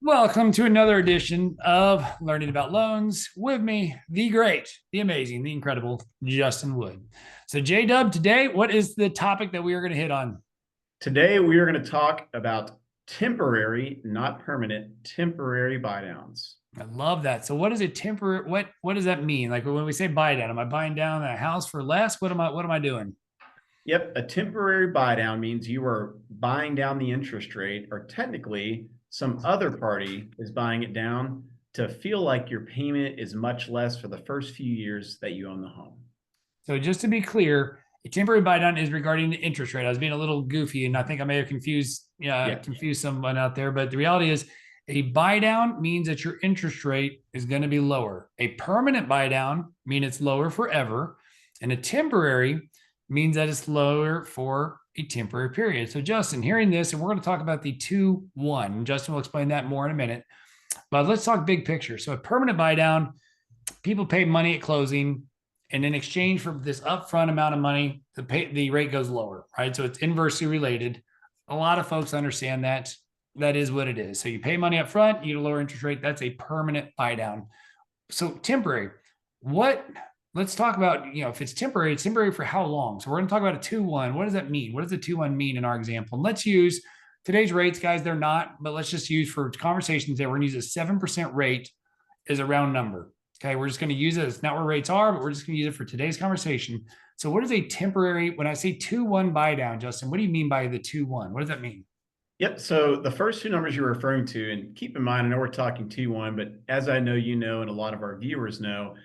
Welcome to another edition of Learning About Loans with me, the great, the amazing, the incredible Justin Wood. So, J Dub, today, what is the topic that we are going to hit on? Today, we are going to talk about temporary, not permanent, temporary buy downs. I love that. So, what is a temporary? What does that mean? Like when we say buy down, am I buying down a house for less? What am I doing? Yep, a temporary buy down means you are buying down the interest rate, or technically, some other party is buying it down to feel like your payment is much less for the first few years that you own the home. So, just to be clear, a temporary buy down is regarding the interest rate. I was being a little goofy, and I think I may have Yeah. confused someone out there. But the reality is, a buy down means that your interest rate is going to be lower. A permanent buy down means it's lower forever, and a temporary means that it's lower for a temporary period. So, Justin, hearing this, and we're going to talk about the 2-1. Justin will explain that more in a minute. But let's talk big picture. So, a permanent buy down, people pay money at closing, and in exchange for this upfront amount of money, the rate goes lower, right? So it's inversely related. A lot of folks understand that. That is what it is. So you pay money up front, you get a lower interest rate. That's a permanent buy down. So temporary. What? Let's talk about, if it's temporary for how long? So we're going to talk about a 2-1. What does that mean? What does the 2-1 mean in our example? And let's use today's rates, guys. They're not, but let's just use for conversations that we're going to use a 7% rate as a round number. Okay, we're just going to use it. It's not where rates are, but we're just going to use it for today's conversation. So, what is a temporary? When I say 2-1 buy down, Justin, what do you mean by the 2-1? What does that mean? Yep. So the first two numbers you're referring to, and keep in mind, I know we're talking 2-1, but as I know you know, and a lot of our viewers know,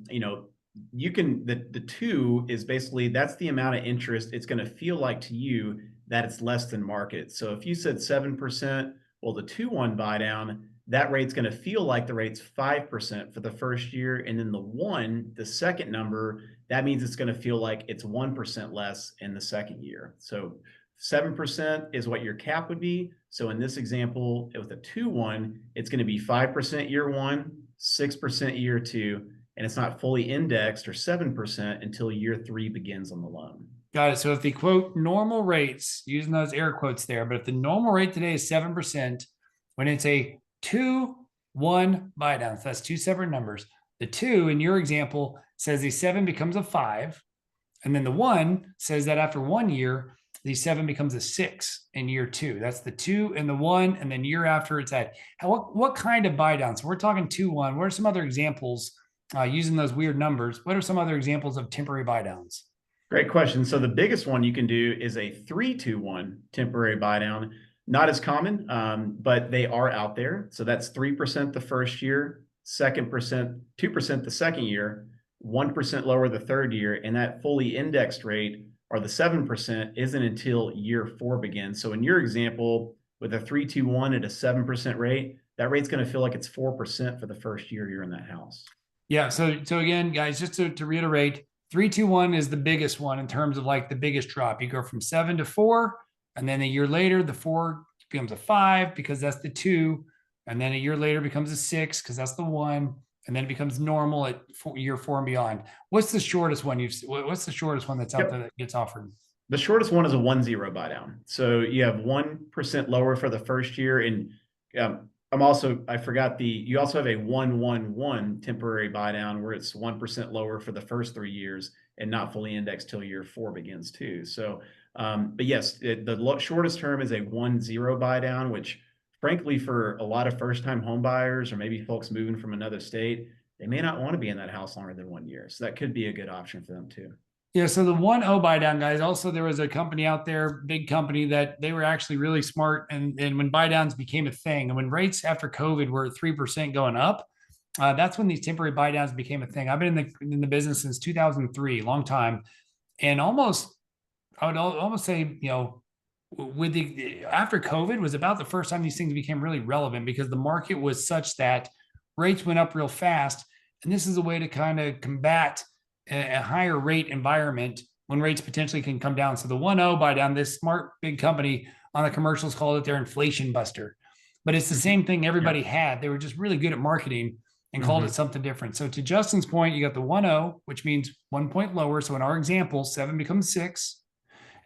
you know, you can the two is basically that's the amount of interest it's going to feel like to you that it's less than market. So if you said 7%, well, the 2-1 buy down, that rate's going to feel like the rate's 5% for the first year. And then the one, the second number, that means it's going to feel like it's 1% less in the second year. So 7% is what your cap would be. So in this example, with a 2-1, it's going to be 5% year one, 6% year two, and it's not fully indexed or 7% until year three begins on the loan. Got it. So, if the quote normal rates, using those air quotes there, but if the normal rate today is 7%, when it's a 2-1 buy down, so that's two separate numbers. The two in your example says the seven becomes a five. And then the one says that after 1 year, the seven becomes a six in year two. That's the two and the one. And then year after it's at what kind of buy down? So we're talking 2-1. What are some other examples using those weird numbers? What are some other examples of temporary buy downs? Great question. So the biggest one you can do is a 3-2-1 temporary buy down. Not as common, but they are out there. So that's 3% the first year, 2% the second year, 1% lower the third year, and that fully indexed rate or the 7% isn't until year four begins. So in your example, with a 3-2-1 at a 7% rate, that rate's going to feel like it's 4% for the first year you're in that house. Yeah. So again, guys, just to reiterate, 3-2-1 is the biggest one in terms of like the biggest drop. You go from 7 to 4, and then a year later, the 4 becomes a 5 because that's the two. And then a year later becomes a 6 because that's the one. And then it becomes normal at year 4 and beyond. What's the shortest one what's the shortest one that's out there Yep. that gets offered? The shortest one is a 1-0 buy down. So you have 1% lower for the first year. And I forgot you also have a 1-1-1 temporary buy down where it's 1% lower for the first 3 years and not fully indexed till year four begins too. So, but yes, the shortest term is a 1-0 buy down, which frankly, for a lot of first time home buyers or maybe folks moving from another state, they may not want to be in that house longer than 1 year. So that could be a good option for them too. Yeah, so the 1-0 buy down, guys. Also, there was a company out there, big company, that they were actually really smart. And when buy downs became a thing, and when rates after COVID were at 3% going up, that's when these temporary buy downs became a thing. I've been in the business since 2003, long time, and I would almost say, with the after COVID was about the first time these things became really relevant because the market was such that rates went up real fast, and this is a way to kind of combat a higher rate environment when rates potentially can come down. So the 1-0 buy down, this smart big company on the commercials called it their inflation buster. But it's the same thing Yeah. everybody had. They were just really good at marketing and called it Mm-hmm. something different. So to Justin's point, you got the 1-0, which means 1 point lower. So in our example, seven becomes six.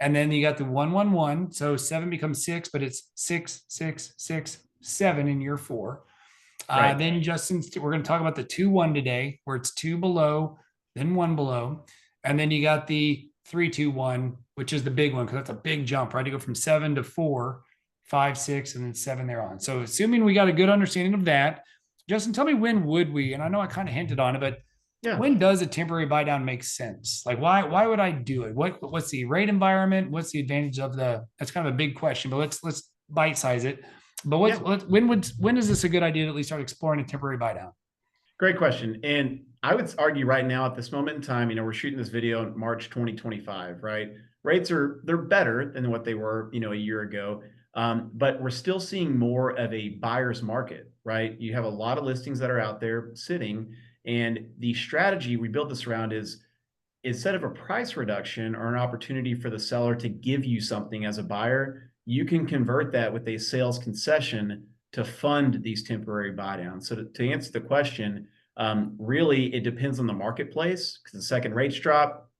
And then you got the 1-1-1. So seven becomes six, but it's 6, 6, 6, 7 in year 4. Right. Then Justin, we're going to talk about the 2-1 today, where it's 2 below, then 1 below. And then you got the 3-2-1, which is the big one, because that's a big jump, right? To go from 7 to 4, 5, 6, and then 7 there on. So assuming we got a good understanding of that, Justin, tell me, when would we, and I know I kind of hinted on it, but Yeah. when does a temporary buy down make sense? Like, why would I do it? What's the rate environment? What's the advantage of that's kind of a big question, but let's bite size it. But when is this a good idea to at least start exploring a temporary buy down? Great question. And I would argue right now at this moment in time, we're shooting this video in March 2025, right? Rates they're better than what they were, a year ago. But we're still seeing more of a buyer's market, right? You have a lot of listings that are out there sitting, and the strategy we built this around is, instead of a price reduction or an opportunity for the seller to give you something as a buyer, you can convert that with a sales concession to fund these temporary buy downs. So to answer the question, really it depends on the marketplace, because the second rates drop,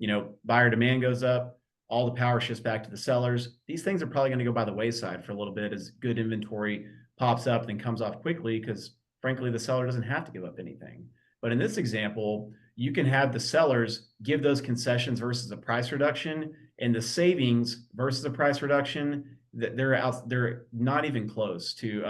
buyer demand goes up, all the power shifts back to the sellers. These things are probably going to go by the wayside for a little bit as good inventory pops up and comes off quickly, because frankly, the seller doesn't have to give up anything. But in this example, you can have the sellers give those concessions versus a price reduction, and the savings versus a price reduction, that they're not even close to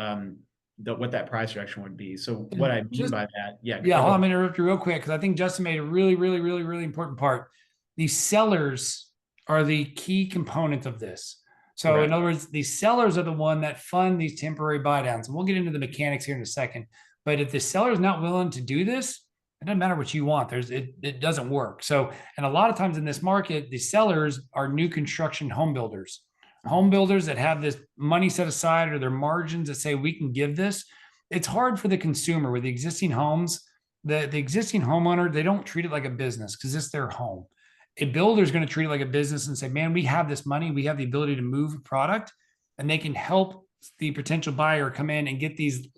what that price reduction would be. So what I mean by that, yeah, hold on, I'm going to interrupt you real quick, because I think Justin made a really, really, really, really important part. These sellers are the key component of this. So Correct. in other words, the sellers are the one that fund these temporary buy downs. And we'll get into the mechanics here in a second. But if the seller is not willing to do this, it doesn't matter what you want. It doesn't work. So, and a lot of times in this market, the sellers are new construction home builders that have this money set aside, or their margins that say we can give this. It's hard for the consumer with the existing homes. The existing homeowner, they don't treat it like a business because it's their home. A builder is going to treat it like a business and say, man, we have this money, we have the ability to move a product, and they can help the potential buyer come in and get these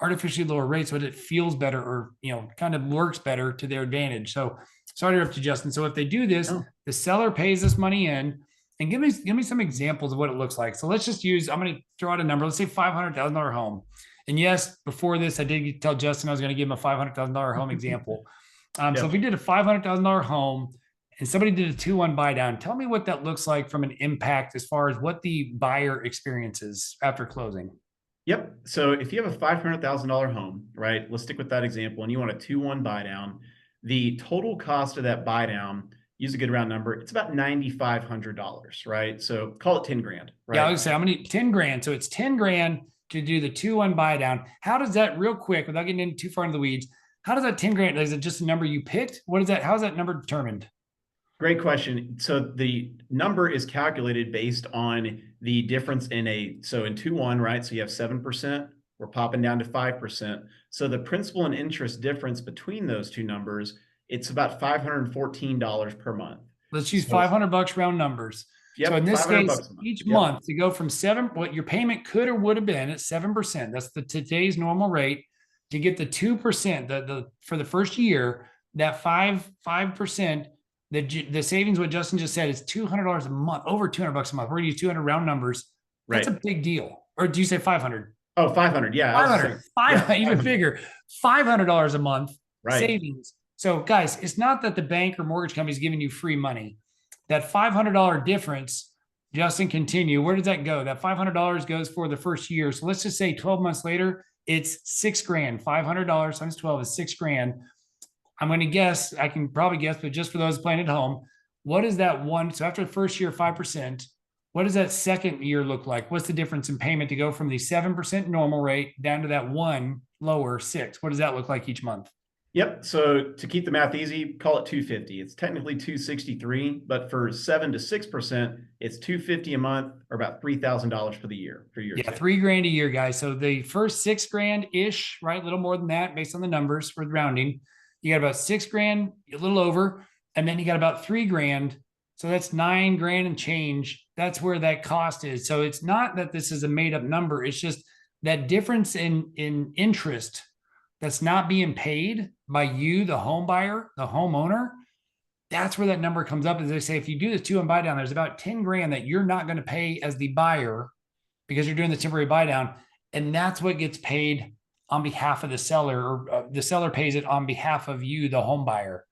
artificially lower rates, so that it feels better, or kind of works better to their advantage. So sorry to interrupt you, Justin. So if they do this, the seller pays this money in, and give me some examples of what it looks like. So let's just I'm going to throw out a number. Let's say $500,000 home. And yes, before this, I did tell Justin I was going to give him a $500,000 home example. So if we did a $500,000 home and somebody did a 2-1 buy down, tell me what that looks like from an impact as far as what the buyer experiences after closing. Yep. So if you have a $500,000 home, right, let's stick with that example, and you want a 2-1 buy down, the total cost of that buy down, use a good round number, it's about $9,500, right? So call it 10 grand, right? Yeah, I would say I'm going to need 10 grand. So it's 10 grand to do the 2-1 buy down. How does that, real quick, without getting in too far into the weeds, how does that 10 grand, is it just a number you picked? What is that? How is that number determined? Great question. So the number is calculated based on the difference in in 2-1, right? So you have 7%, we're popping down to 5%. So the principal and interest difference between those two numbers, it's about $514 per month. Let's use $500 round numbers. Yep, so in this case, each month to go from what your payment could or would have been at 7%, that's today's normal rate, to get the 2%, for the first year, that 5%, the savings, what Justin just said, is $200 a month, over $200 a month. We're gonna use 200 round numbers. That's a big deal. Or do you say 500? Oh, 500. Yeah. 500, even bigger, $500 a month savings. So guys, it's not that the bank or mortgage company is giving you free money. That $500 difference, Justin, continue. Where does that go? That $500 goes for the first year. So let's just say 12 months later, it's $6 grand. $500 times 12 is $6 grand. I'm going to guess, I can probably guess, but just for those playing at home, what is that one? So after the first year, 5%, what does that second year look like? What's the difference in payment to go from the 7% normal rate down to that one lower 6? What does that look like each month? Yep. So to keep the math easy, call it 250. It's technically 263, but for 7 to 6%, it's 250 a month, or about $3,000 for the year. Yeah, $3 grand a year, guys. So the first 6 grand ish, right? A little more than that based on the numbers for the rounding. You got about 6 grand, a little over, and then you got about 3 grand. So that's 9 grand and change. That's where that cost is. So it's not that this is a made up number. It's just that difference in interest that's not being paid by you, the home buyer, the homeowner. That's where that number comes up. As they say, if you do the 2-1 buy down, there's about 10 grand that you're not going to pay as the buyer because you're doing the temporary buy down. And that's what gets paid on behalf of the seller, or the seller pays it on behalf of you, the home buyer.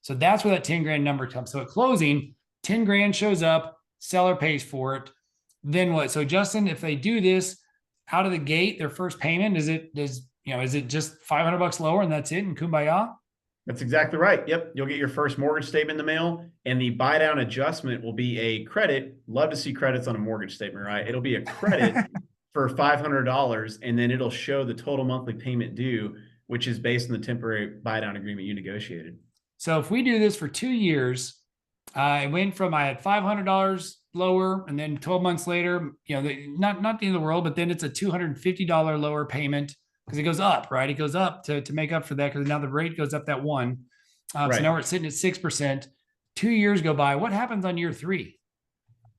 So that's where that 10 grand number comes. So at closing, 10 grand shows up, seller pays for it. Then what? So Justin, if they do this out of the gate, their first payment, is it just $500 lower and that's it, and kumbaya? That's exactly right. Yep. You'll get your first mortgage statement in the mail, and the buy down adjustment will be a credit. Love to see credits on a mortgage statement, right? It'll be a credit for $500, and then it'll show the total monthly payment due, which is based on the temporary buy down agreement you negotiated. So if we do this for 2 years, I went from, I had $500 lower, and then 12 months later, not the end of the world, but then it's a $250 lower payment because it goes up, right? It goes up to make up for that, because now the rate goes up that one. Right. So now we're sitting at 6%. 2 years go by. What happens on year three?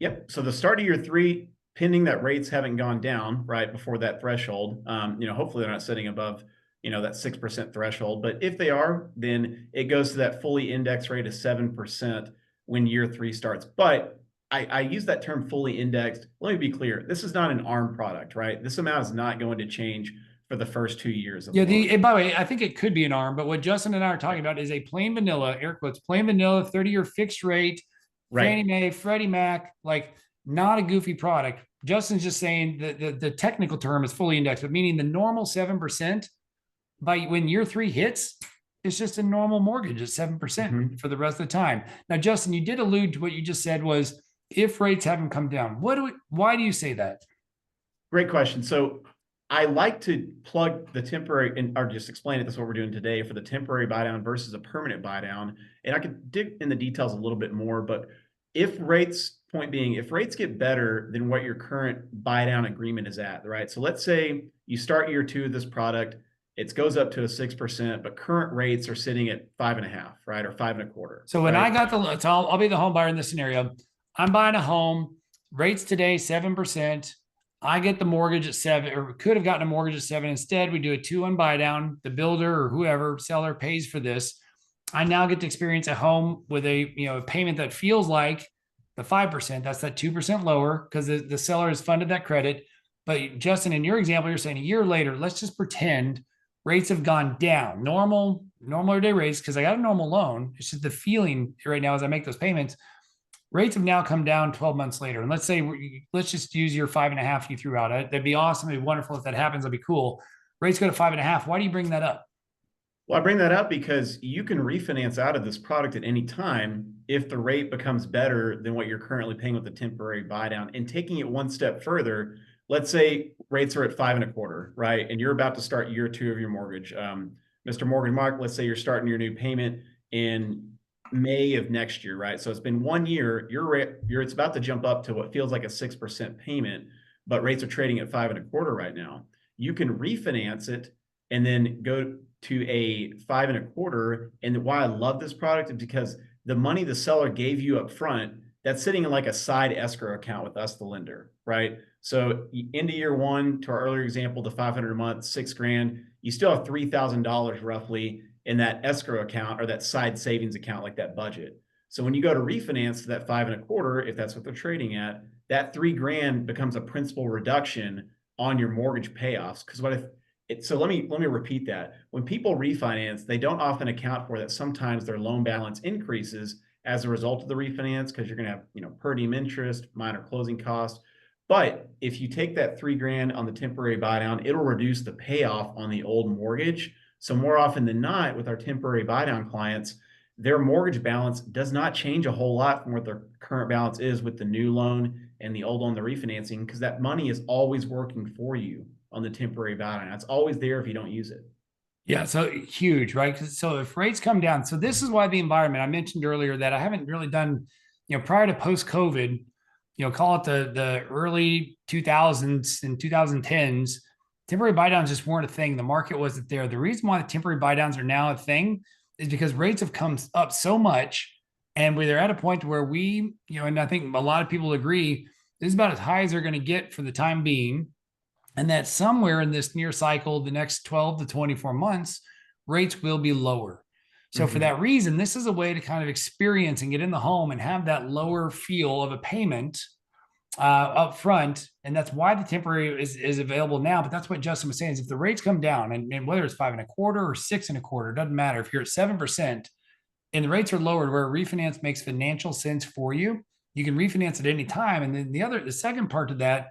Yep. So the start of year three, pending that rates haven't gone down right before that threshold, hopefully they're not sitting above, that 6% threshold. But if they are, then it goes to that fully indexed rate of 7% when year three starts. But I use that term fully indexed. Let me be clear. This is not an ARM product, right? This amount is not going to change for the first 2 years of by the way, I think it could be an ARM, but what Justin and I are talking about is a plain vanilla, air quotes, plain vanilla 30-year fixed rate, right? Fannie Mae, Freddie Mac, like not a goofy product. Justin's just saying that the technical term is fully indexed, but meaning the normal 7% by when year three hits, it's just a normal mortgage at 7% for the rest of the time. Now, Justin, you did allude to what you just said was if rates haven't come down. Why do you say that? Great question. So I like to plug the temporary, or just explain it. That's what we're doing today for the temporary buy down versus a permanent buy down. And I could dig in the details a little bit more, but if rates get better than what your current buy down agreement is at, right? So let's say you start year two of this product, it goes up to a 6%, but current rates are sitting at 5.5, right? Or 5.25. So when I got I'll be the home buyer in this scenario. I'm buying a home, rates today 7%. I get the mortgage at 7, or could have gotten a mortgage at 7. Instead, we do a 2-1 buy down. The builder or whoever seller pays for this. I now get to experience a home with a payment that feels like the 5%. That's that 2% lower because the seller has funded that credit. But Justin, in your example, you're saying a year later, let's just pretend rates have gone down, normal everyday rates, because I got a normal loan. It's just the feeling right now as I make those payments. Rates have now come down 12 months later. And let's just use your 5.5 you threw out. That'd be awesome. It'd be wonderful if that happens. That'd be cool. Rates go to 5.5. Why do you bring that up? Well, I bring that up because you can refinance out of this product at any time if the rate becomes better than what you're currently paying with the temporary buy down. And taking it one step further, let's say rates are at 5.25, right? And you're about to start year two of your mortgage. Mr. Mortgage Mark, let's say you're starting your new payment in May of next year, right? So it's been 1 year. It's about to jump up to what feels like a 6% payment, but rates are trading at 5.25 right now. You can refinance it and then go to a 5.25. And why I love this product is because the money the seller gave you up front, that's sitting in like a side escrow account with us, the lender, right? So into year one, to our earlier example, the 500 a month, $6,000, you still have $3,000 roughly in that escrow account or that side savings account, like that budget. So when you go to refinance to that 5.25, if that's what they're trading at, that $3,000 becomes a principal reduction on your mortgage payoffs. Because so let me repeat that. When people refinance, they don't often account for that sometimes their loan balance increases as a result of the refinance, because you're going to have, per diem interest, minor closing costs. But if you take that $3,000 on the temporary buy down, it'll reduce the payoff on the old mortgage. So more often than not, with our temporary buy down clients, their mortgage balance does not change a whole lot from what their current balance is with the new loan and the old loan they're refinancing, because that money is always working for you on the temporary buy down. It's always there if you don't use it. Yeah, so huge, right? So if rates come down, so this is why the environment I mentioned earlier that I haven't really done, prior to post-COVID, call it the early 2000s and 2010s, temporary buy downs just weren't a thing. The market wasn't there. The reason why the temporary buy downs are now a thing is because rates have come up so much, and they're at a point where we, and I think a lot of people agree, this is about as high as they're going to get for the time being. And that somewhere in this near cycle, the next 12 to 24 months, rates will be lower. So for that reason, this is a way to kind of experience and get in the home and have that lower feel of a payment up front, and that's why the temporary is available now. But that's what Justin was saying is if the rates come down, and whether it's 5.25 or 6.25, it doesn't matter. If you're at 7% and the rates are lowered where refinance makes financial sense for you, you can refinance at any time. And then the second part to that,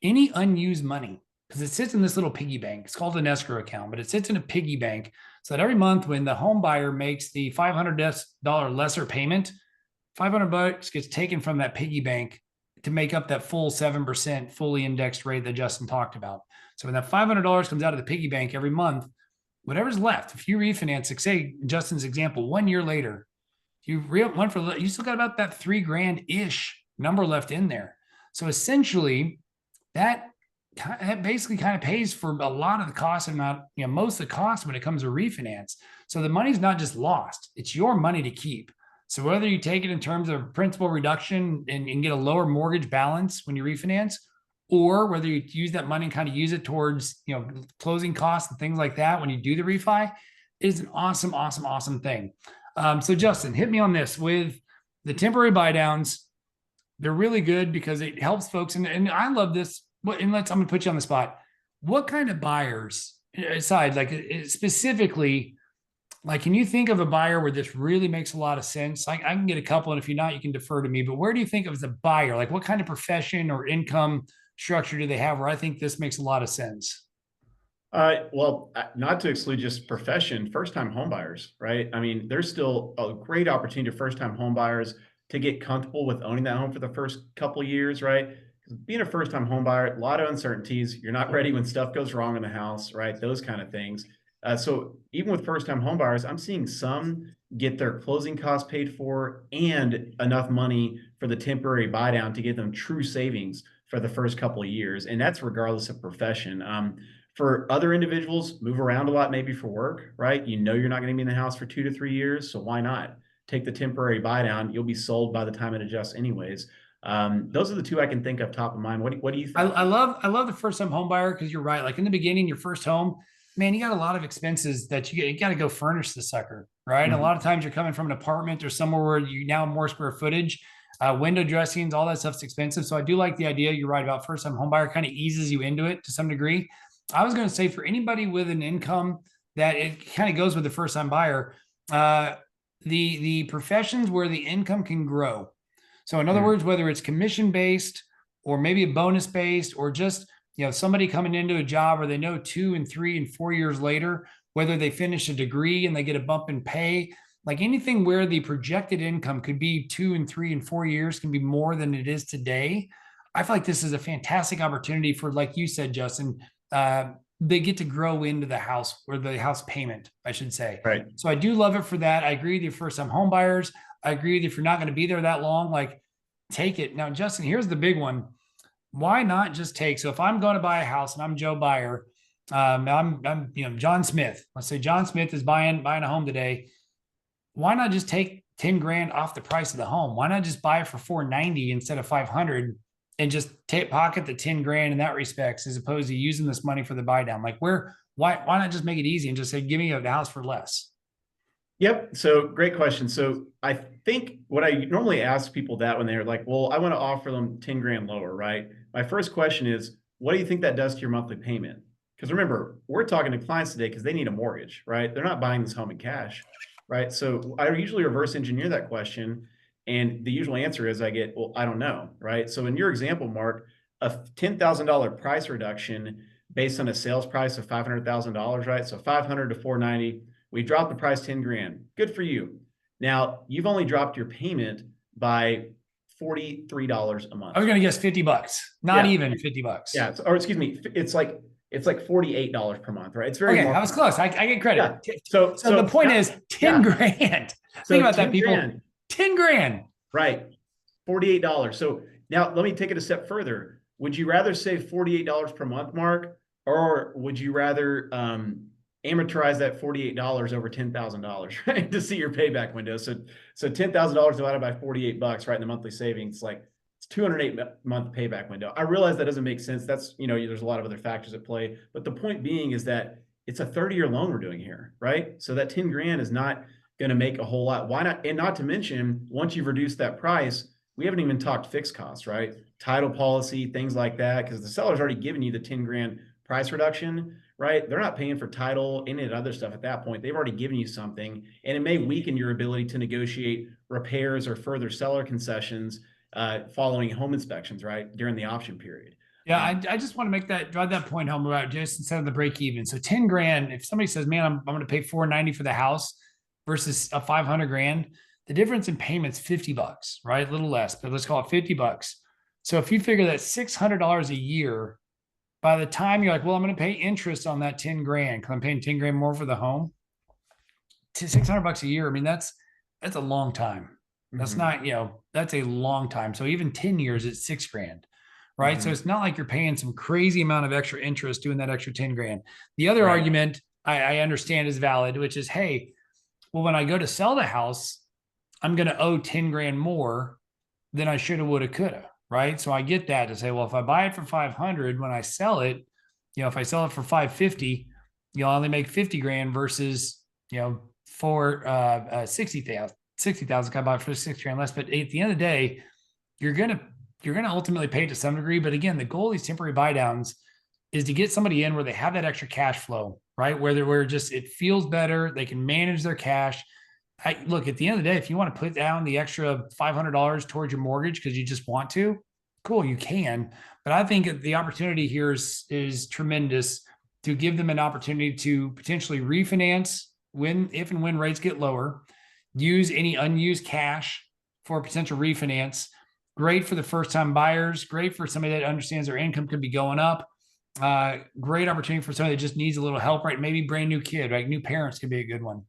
any unused money, because it sits in this little piggy bank. It's called an escrow account, but it sits in a piggy bank so that every month when the home buyer makes the $500 lesser payment, $500 gets taken from that piggy bank to make up that full 7% fully indexed rate that Justin talked about. So when that $500 comes out of the piggy bank every month, whatever's left, if you refinance, like say Justin's example, 1 year later, you still got about that 3 grand ish number left in there. So essentially, that basically kind of pays for a lot of the cost, and not most of the cost when it comes to refinance. So the money's not just lost; it's your money to keep. So whether you take it in terms of principal reduction and get a lower mortgage balance when you refinance, or whether you use that money and kind of use it towards closing costs and things like that when you do the refi, is an awesome, awesome, awesome thing. So Justin, hit me on this with the temporary buy downs. They're really good because it helps folks, and I love this. I'm going to put you on the spot. What kind of buyers, aside like specifically, like, can you think of a buyer where this really makes a lot of sense? I can get a couple, and if you're not, you can defer to me. But where do you think of as a buyer? Like, what kind of profession or income structure do they have where I think this makes a lot of sense? Well, not to exclude just profession, first-time homebuyers, right? I mean, there's still a great opportunity for first-time homebuyers to get comfortable with owning that home for the first couple of years, right? 'Cause being a first-time homebuyer, a lot of uncertainties. You're not ready when stuff goes wrong in the house, right? Those kind of things. So even with first-time homebuyers, I'm seeing some get their closing costs paid for and enough money for the temporary buy down to give them true savings for the first couple of years, and that's regardless of profession. For other individuals, move around a lot, maybe for work, right? You know you're not going to be in the house for 2 to 3 years, so why not take the temporary buy down? You'll be sold by the time it adjusts, anyways. Those are the two I can think of top of mind. What do you think? I love the first time home buyer because you're right. Like in the beginning, your first home, man, you got a lot of expenses that you got to go furnish the sucker, right? And a Mhm. lot of times you're coming from an apartment or somewhere where you now have more square footage, window dressings, all that stuff's expensive. So I do like the idea. You're right about first time home buyer kind of eases you into it to some degree. I was going to say for anybody with an income that it kind of goes with the first time buyer, uh, the professions where the income can grow. So in other Mhm. words, whether it's commission based or maybe a bonus based or just somebody coming into a job where they know 2 and 3 and 4 years later whether they finish a degree and they get a bump in pay, like anything where the projected income could be 2 and 3 and 4 years can be more than it is today. I feel like this is a fantastic opportunity for, like you said, Justin, uh, they get to grow into the house or the house payment, I should say. Right. So I do love it for that. I agree with you. First time home buyers, I agree with you. If you're not going to be there that long, like take it. Now, Justin, here's the big one. Why not just take? So if I'm going to buy a house and I'm Joe Buyer, I'm John Smith. Let's say John Smith is buying a home today. Why not just take 10 grand off the price of the home? Why not just buy it for 490 instead of 500 and just take pocket the 10 grand in that respects, as opposed to using this money for the buy down? Like why not just make it easy and just say, give me a house for less? Yep. So great question. So I think what I normally ask people that when they're like, well, I want to offer them 10 grand lower, right? My first question is, what do you think that does to your monthly payment? Because remember, we're talking to clients today because they need a mortgage, right? They're not buying this home in cash, right? So I usually reverse engineer that question. And the usual answer is I get, well, I don't know, right? So in your example, Mark, a $10,000 price reduction based on a sales price of $500,000, right? So 500 to 490. We dropped the price 10 grand. Good for you. Now you've only dropped your payment by $43 a I month. was going to guess $50, not Yeah. even $50. Yeah. Or excuse me, it's like $48 per month, right? It's very Okay, more. I was close. I get Yeah. credit. So So the point is 10 yeah. grand. Think So about that, 10 people. grand, 10 grand. right? $48. So now let me take it a step further. Would you rather save $48 per month, Mark, or would you rather amortize that $48 over $10,000, right? To see your payback window. So $10,000 divided by $48, right? In the monthly savings, like it's 208-month payback window. I realize that doesn't make sense. That's, there's a lot of other factors at play, but the point being is that it's a 30-year loan we're doing here, right? So that 10 grand is not going to make a whole lot. Why not? And not to mention, once you've reduced that price, we haven't even talked fixed costs, right? Title policy, things like that, because the seller's already given you the 10 grand price reduction, right? They're not paying for title, any of the other stuff at that point. They've already given you something, and it may weaken your ability to negotiate repairs or further seller concessions following home inspections, right? During the option period. Yeah, I just want to drive that point home about just instead of the break even. So 10 grand, if somebody says, man, I'm going to pay 490 for the house versus a 500 grand, the difference in payments, $50, right? A little less, but let's call it $50. So if you figure that $600 a year, by the time you're like, well, I'm going to pay interest on that 10 grand because I'm paying 10 grand more for the home to $600 a year. I mean, that's a long time. That's not, that's a long time. So even 10 years, it's 6 grand. Right. So it's not like you're paying some crazy amount of extra interest doing that extra 10 grand. The other argument I understand is valid, which is, hey, well, when I go to sell the house, I'm going to owe 10 grand more than I should have, would have, could have. Right. So I get that to say, well, if I buy it for 500, when I sell it, if I sell it for 550, I only make 50 grand versus, for 60,000, I buy it for 6 grand less. But at the end of the day, you're going to ultimately pay to some degree. But again, the goal of these temporary buy downs is to get somebody in where they have that extra cash flow, right? Where just, it feels better. They can manage their cash. Look, at the end of the day, if you want to put down the extra $500 towards your mortgage because you just want to, cool, you can. But I think the opportunity here is tremendous to give them an opportunity to potentially refinance if and when rates get lower, use any unused cash for a potential refinance. Great for the first-time buyers. Great for somebody that understands their income could be going up. Great opportunity for somebody that just needs a little help, right? Maybe brand new kid, right? New parents could be a good one.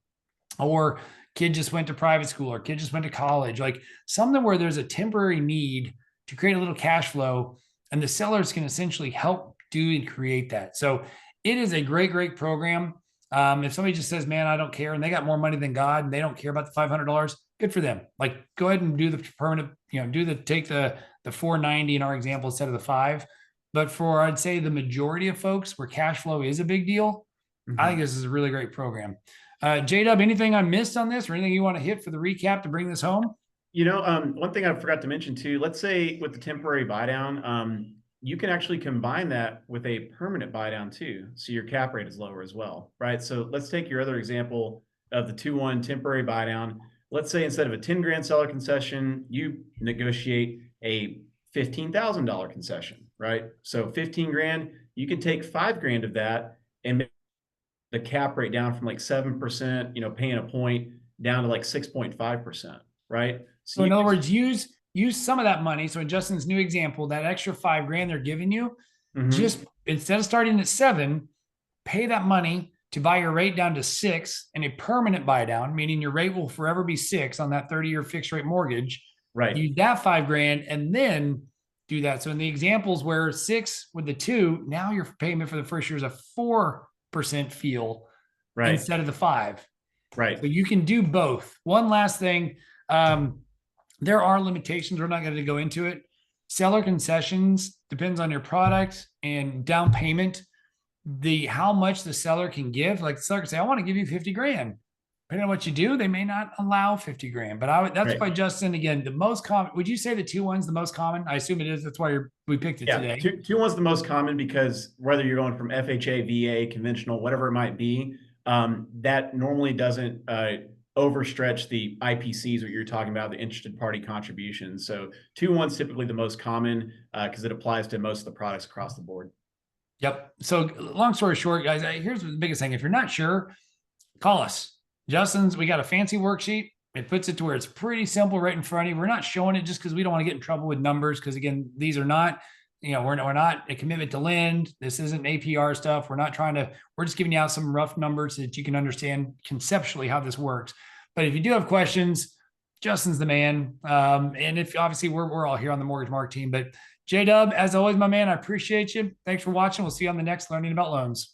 Or kid just went to private school, or kid just went to college. Like something where there's a temporary need to create a little cash flow, and the sellers can essentially help do and create that. So it is a great, great program. If somebody just says, man, I don't care, and they got more money than God, and they don't care about the $500, good for them. Like, go ahead and do the permanent, take the 490 in our example instead of the 5. But for, I'd say, the majority of folks where cash flow is a big deal, I think this is a really great program. J-Dub, anything I missed on this or anything you want to hit for the recap to bring this home? One thing I forgot to mention too, let's say with the temporary buy down, you can actually combine that with a permanent buy down too. So your cap rate is lower as well, right? So let's take your other example of the 2-1 temporary buy down. Let's say instead of a 10 grand seller concession, you negotiate a $15,000 concession, right? So 15 grand, you can take 5 grand of that and make the cap rate down from like 7%, paying a point, down to like 6.5%, right? So in other words, use some of that money. So in Justin's new example, that extra 5 grand they're giving you, just instead of starting at 7, pay that money to buy your rate down to 6 and a permanent buy down, meaning your rate will forever be 6 on that 30-year fixed rate mortgage. Right. Use that 5 grand and then do that. So in the examples where 6 with the 2, now your payment for the first year is a 4% feel instead of the 5. Right. So you can do both. One last thing. There are limitations. We're not going to go into it. Seller concessions depends on your product and down payment. How much the seller can give. Like the seller can say, I want to give you 50 grand. Depending on what you do, they may not allow 50 grand. But that's why, Justin, again, the most common, would you say the 2-1's the most common? I assume it is. That's why we picked it today. 2-1's the most common because whether you're going from FHA, VA, conventional, whatever it might be, that normally doesn't overstretch the IPCs, what you're talking about, the interested party contributions. So 2-1's typically the most common because it applies to most of the products across the board. Yep. So long story short, guys, here's the biggest thing. If you're not sure, call us. Justin's, we got a fancy worksheet. It puts it to where it's pretty simple right in front of you. We're not showing it just because we don't want to get in trouble with numbers. Because again, these are not, we're not a commitment to lend. This isn't APR stuff. We're just giving you out some rough numbers so that you can understand conceptually how this works. But if you do have questions, Justin's the man. And if obviously we're all here on the Mortgage Mark team, but J-Dub, as always, my man, I appreciate you. Thanks for watching. We'll see you on the next Learning About Loans.